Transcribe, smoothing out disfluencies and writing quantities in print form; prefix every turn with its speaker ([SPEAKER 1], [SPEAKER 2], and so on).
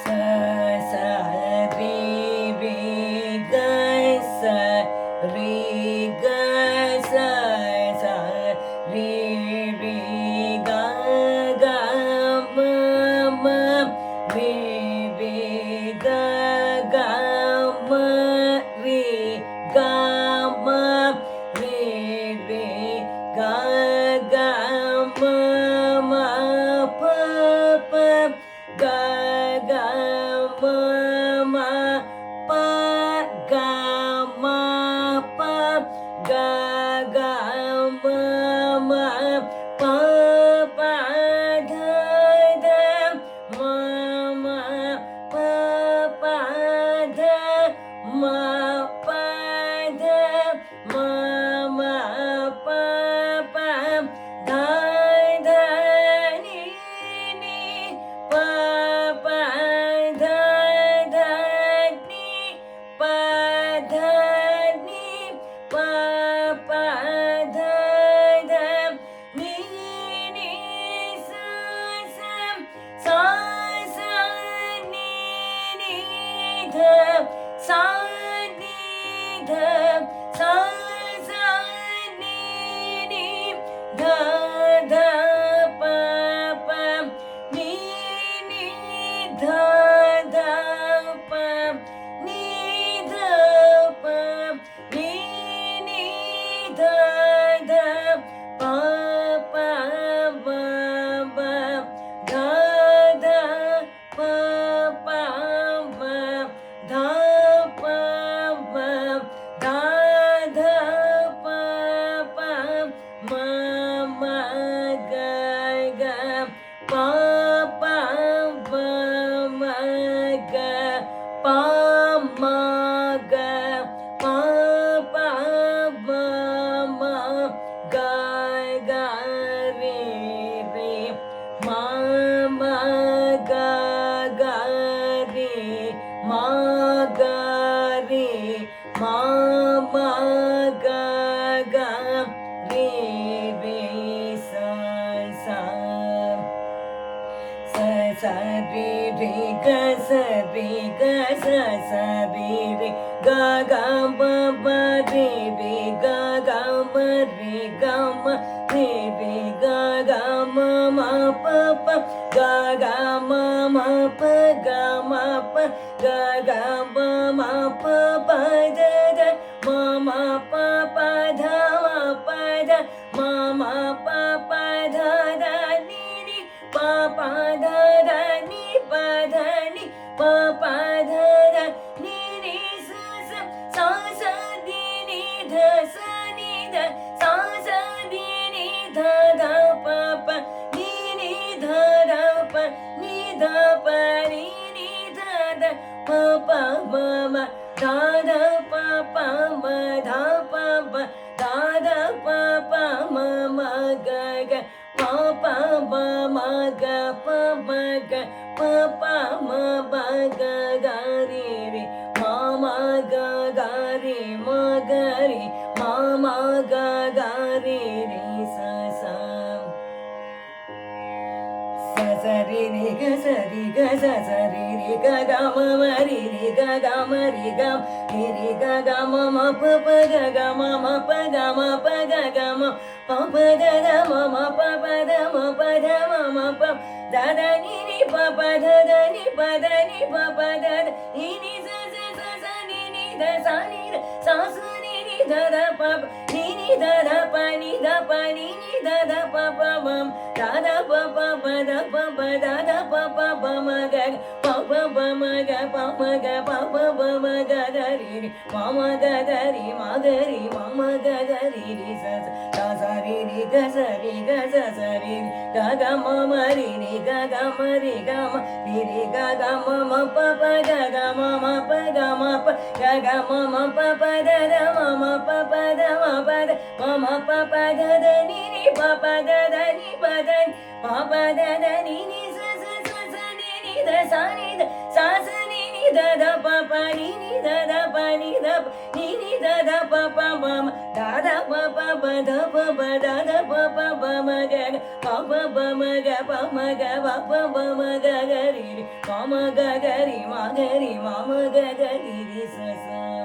[SPEAKER 1] sa sa ri ri ga sa ri ga sa sa ri ri ga ga ma ma ri ri ga ga ma ri ga ma ri ri ga ga ma ma pa pa ga ga ma ma pa ga ma pa ga ga ma ma pa pa dha dha ma ma pa pa dha ma pa dha ma ma pa pa dha dha ni ni pa pa dha dha ni pa dha ni pa pa dha dha ni ni sa sa sa sa ni ni dha sa ni dha sa sa ni ni dha dha pa pa ni ni dha dha pa ni dha pa ni ni dha dha pa pa ma ma dha dha pa pa ma dha pa ma dha dha pa pa ma ma ga ga pa pa ma ma ga pa ma ga pa pa ma ma ga ga re re ma ma ga ga re ma ga re ma ma ga ga re re sa sa sa sa re re ga sa re ga sa sa re re ga ga ma ma re re ga ga ma re ga ma re re ga ga ma ma pa pa ga ga ma ma pa ga ma pa ga ga ma ma pa pa da da ma ma pa pa dha ma pa dha ma ma pa pa dha da ni ni pa pa dha da ni pa dha ni pa pa dha da ni ni sa sa sa sa ni ni dha sa ni dha sa sa ni ni dha dha pa pa ni ni dha dha pa ni dha pa ni ni dha dha pa pa ma ma dha dha pa pa ma dha pa pa dha dha pa pa ma ma ga ga pa pa ma ma ga pa ma ga pa pa ma ba ga ga re re ma ma ga ga re ma ga re ma ma ga ga re re sa sa sa sa re re ga sa re ga sa sa re re ga ga ma ma re re ga ga ma re ga re re ga ga ma ma pa pa ga ga ma ma pa ga ma pa ga ga ma pa pa da da ma ma pa pa da ma pa da ma ma pa da da ni ni pa pa da da ni pa da ni pa pa da da ni ni sa sa sa sa ni ni da sa ni da sa sa ni ni da da pa pa ni ni da da pa ni da pa ni ni da da pa pa mam da da pa pa pa da pa pa da da pa pa pa ma ga pa pa pa ma ga pa ma ga pa pa pa ma ga da ri ri ma ma ga da ri ma ga ri ma ma ga da ri ri sa sa sa ri ri ga sa ri ga sa sa ri ri ga ga ma ma ri ri ga ga ma ri ga ma ri ri ga ga ma ma pa pa ga ga ma ma pa ga ma pa ga ga ma ma pa pa da da ma ma pa pa da ma pa da ma ma pa pa da da ni ni pa pa da da ni pa da pa pa da da ni ni sa sa sa sa ni ni da sa ni da sa sa ni ni da da pa pa ni da da pa ni da ni da da pa pa ma ma da da pa pa ba da pa ba da da pa pa ba ma ga ga pa pa ba ma ga pa ma ga pa pa ba ma ga ga ri ri ma ma ga ga ri ma ga ri ma ma ga ga ri ri sa sa